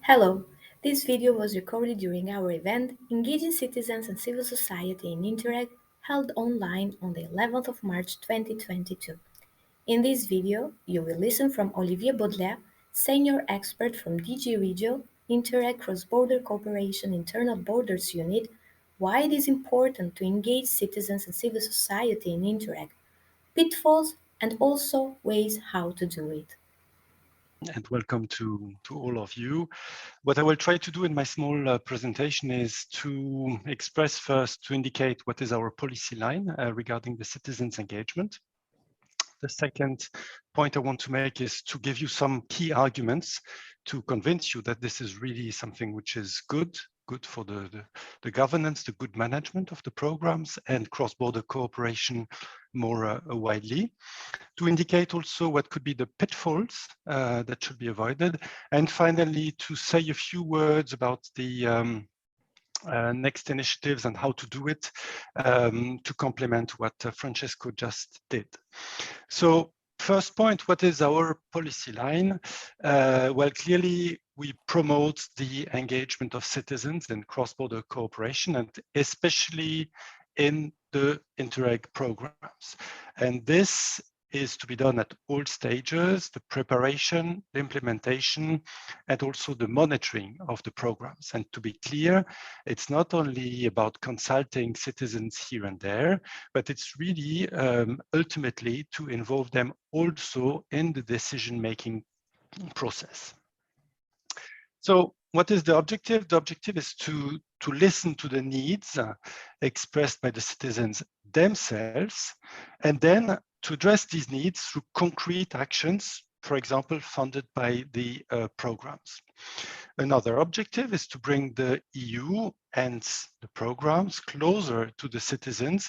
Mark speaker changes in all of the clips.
Speaker 1: Hello, this video was recorded during our event Engaging Citizens and Civil Society in Interreg, held online on the 11th of March 2022. In this video, you will listen from Olivier BAUDELET, Senior Expert from DG REGIO, Interreg Cross-Border Cooperation Internal Borders Unit, why it is important to engage citizens and civil society in Interreg, pitfalls, and also ways how to do it.
Speaker 2: And welcome to all of you. What I will try to do in my small presentation is to express first, to indicate what is our policy line regarding the citizens' engagement. The second point I want to make is to give you some key arguments to convince you that this is really something which is good for the governance, the good management of the programs and cross-border cooperation more widely. To indicate also what could be the pitfalls that should be avoided. And finally, to say a few words about the next initiatives and how to do it to complement what Francesco just did. So first point, what is our policy line? Well, clearly we promote the engagement of citizens in cross-border cooperation and especially in the Interreg programs. And this is to be done at all stages, the preparation, the implementation, and also the monitoring of the programs. And to be clear, it's not only about consulting citizens here and there, but it's really ultimately to involve them also in the decision-making process. So what is the objective? The objective is to listen to the needs expressed by the citizens themselves, and then to address these needs through concrete actions, for example, funded by the programs. Another objective is to bring the EU and the programs closer to the citizens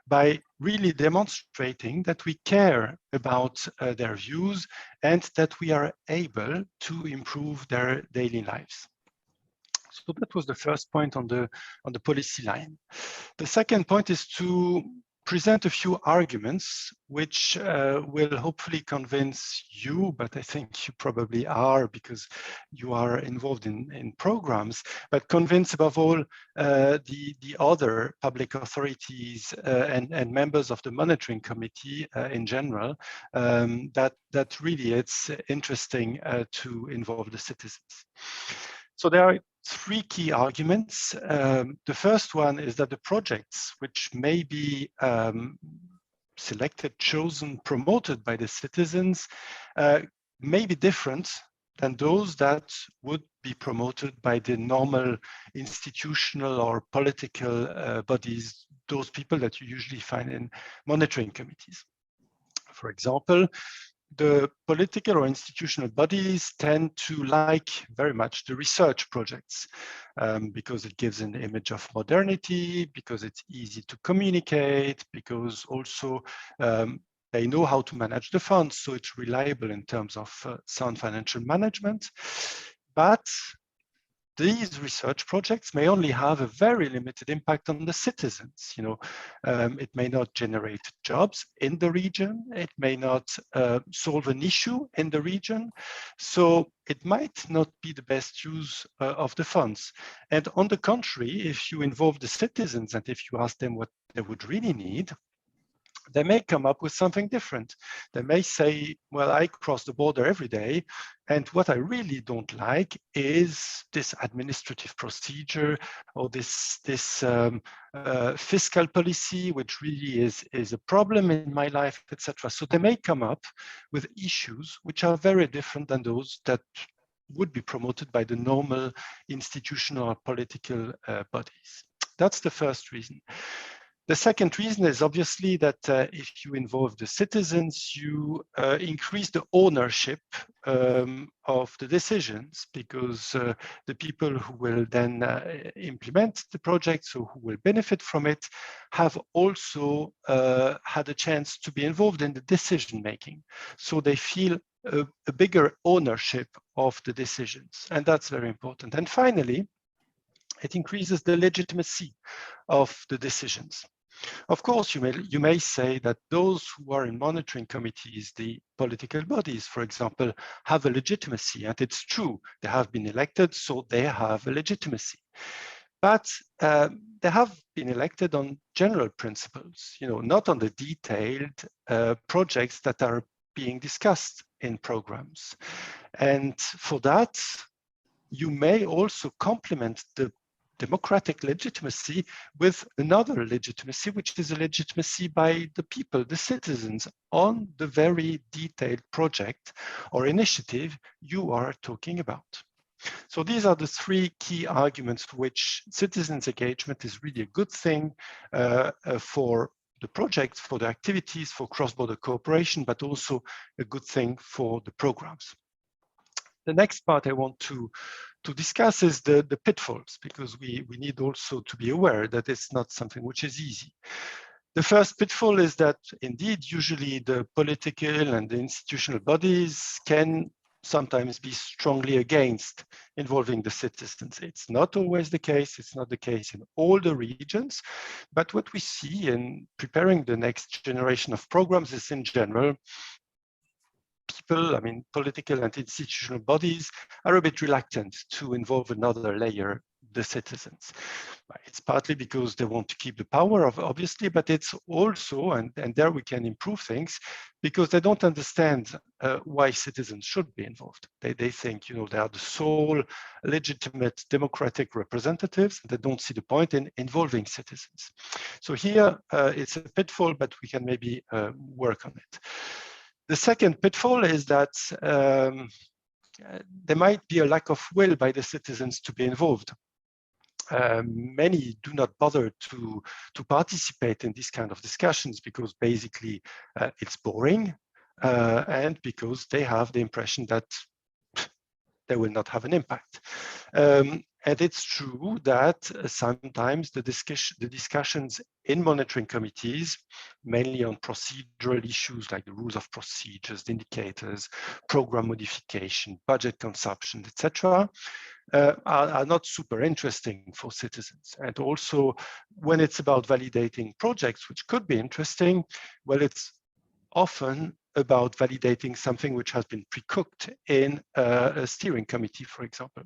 Speaker 2: by really demonstrating that we care about their views and that we are able to improve their daily lives. So that was the first point on the policy line. The second point is to present a few arguments which will hopefully convince you, but I think you probably are because you are involved in programs, but convince above all the other public authorities and members of the monitoring committee in general, that really it's interesting to involve the citizens. So there are three key arguments. The first one is that the projects which may be selected, chosen, promoted by the citizens may be different than those that would be promoted by the normal institutional or political bodies, those people that you usually find in monitoring committees. For example, the political or institutional bodies tend to like very much the research projects because it gives an image of modernity, because it's easy to communicate, because also they know how to manage the funds, so it's reliable in terms of sound financial management. But these research projects may only have a very limited impact on the citizens. It may not generate jobs in the region. It may not solve an issue in the region. So it might not be the best use of the funds. And on the contrary, if you involve the citizens and if you ask them what they would really need, they may come up with something different. They may say, well, I cross the border every day, and what I really don't like is this administrative procedure or this fiscal policy, which really is a problem in my life, etc. So they may come up with issues which are very different than those that would be promoted by the normal institutional or political bodies. That's the first reason. The second reason is obviously that if you involve the citizens, you increase the ownership of the decisions, because the people who will then implement the project, so who will benefit from it, have also had a chance to be involved in the decision making. So they feel a bigger ownership of the decisions, and that's very important. And finally, it increases the legitimacy of the decisions. Of course, you may say that those who are in monitoring committees, the political bodies, for example, have a legitimacy, and it's true, they have been elected, so they have a legitimacy. But they have been elected on general principles, not on the detailed projects that are being discussed in programs. And for that, you may also complement the democratic legitimacy with another legitimacy, which is a legitimacy by the people, the citizens, on the very detailed project or initiative you are talking about. So these are the three key arguments for which citizens' engagement is really a good thing for the projects, for the activities, for cross-border cooperation, but also a good thing for the programs. The next part I want to discuss is the pitfalls, because we need also to be aware that it's not something which is easy. The first pitfall is that indeed, usually the political and the institutional bodies can sometimes be strongly against involving the citizens. It's not always the case. It's not the case in all the regions. But what we see in preparing the next generation of programs is in general, people, political and institutional bodies are a bit reluctant to involve another layer, the citizens. It's partly because they want to keep the power, obviously, but it's also, and there we can improve things, because they don't understand why citizens should be involved. They think, they are the sole legitimate democratic representatives. They don't see the point in involving citizens. So here it's a pitfall, but we can maybe work on it. The second pitfall is that there might be a lack of will by the citizens to be involved. Many do not bother to participate in these kind of discussions because basically it's boring and because they have the impression that they will not have an impact. And it's true that sometimes the discussions in monitoring committees, mainly on procedural issues like the rules of procedures, the indicators, program modification, budget consumption, etc., are not super interesting for citizens. And also, when it's about validating projects, which could be interesting, well, it's often about validating something which has been pre-cooked in a steering committee, for example.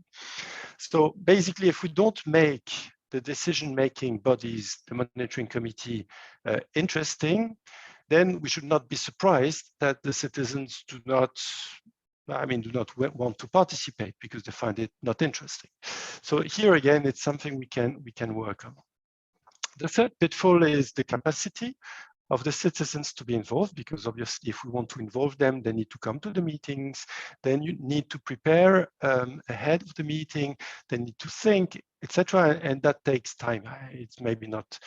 Speaker 2: So basically, if we don't make the decision-making bodies, the monitoring committee, interesting, then we should not be surprised that the citizens do not want to participate because they find it not interesting. So here again, it's something we can work on. The third pitfall is the capacity of the citizens to be involved, because obviously if we want to involve them, they need to come to the meetings, then you need to prepare ahead of the meeting, they need to think, etc. And that takes time. It's maybe not,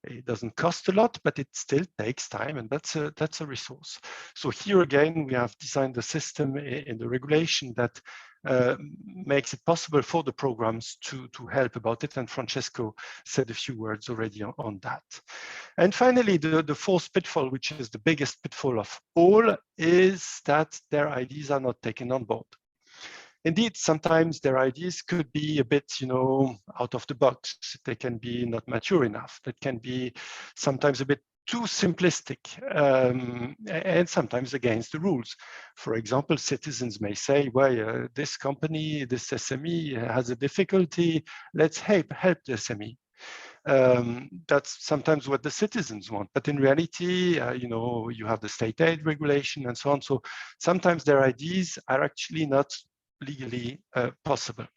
Speaker 2: it doesn't cost a lot, but it still takes time, and that's a resource. So here again, we have designed the system in the regulation that makes it possible for the programs to help about it, and Francesco said a few words already on that. And finally, the fourth pitfall, which is the biggest pitfall of all, is that their ideas are not taken on board. Indeed, sometimes their ideas could be a bit, out of the box. They can be not mature enough. That can be sometimes a bit too simplistic and sometimes against the rules. For example, citizens may say, well, this company, this SME has a difficulty, let's help the SME. That's sometimes what the citizens want, but in reality, you have the state aid regulation and so on. So sometimes their ideas are actually not legally possible.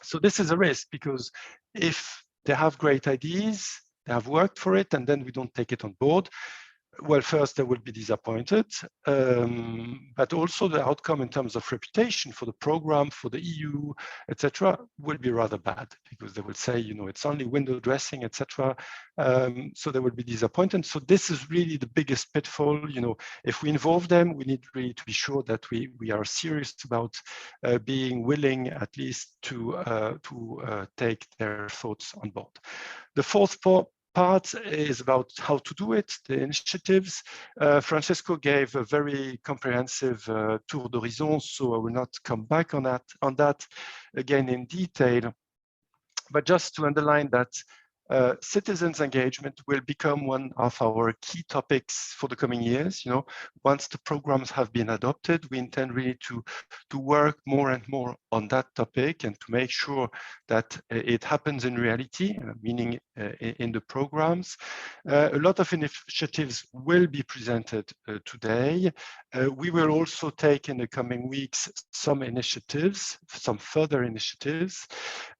Speaker 2: So this is a risk, because if they have great ideas, they have worked for it, and then we don't take it on board, well, first they will be disappointed, but also the outcome in terms of reputation for the program, for the EU, etc., will be rather bad, because they will say, it's only window dressing, etc. So they will be disappointed. So this is really the biggest pitfall. If we involve them, we need really to be sure that we are serious about being willing, at least, to take their thoughts on board. The fourth part is about how to do it, the initiatives. Francesco gave a very comprehensive tour d'horizon, so I will not come back on that again in detail. But just to underline that citizens engagement will become one of our key topics for the coming years. Once the programs have been adopted, we intend really to work more and more on that topic and to make sure that it happens in reality, meaning in the programs. A lot of initiatives will be presented today. We will also take in the coming weeks some initiatives, some further initiatives.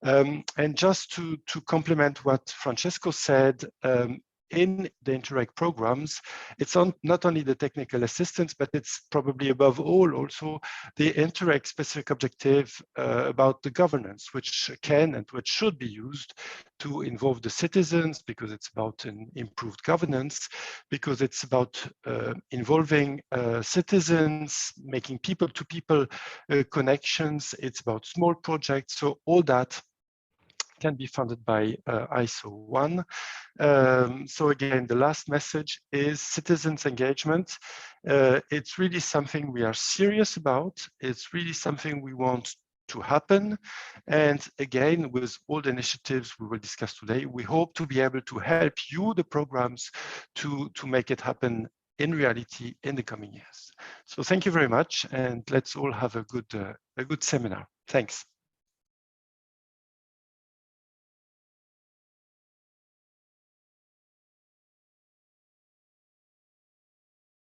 Speaker 2: And just to complement what Francesco said, in the Interreg programs, it's not only the technical assistance, but it's probably above all also the Interreg specific objective about the governance, which can and which should be used to involve the citizens, because it's about an improved governance, because it's about involving citizens, making people-to-people connections. It's about small projects. So all that can be funded by ISO 1. So again, the last message is citizens engagement. It's really something we are serious about. It's really something we want to happen. And again, with all the initiatives we will discuss today, we hope to be able to help you, the programs, to make it happen in reality in the coming years. So thank you very much, and let's all have a good seminar. Thanks.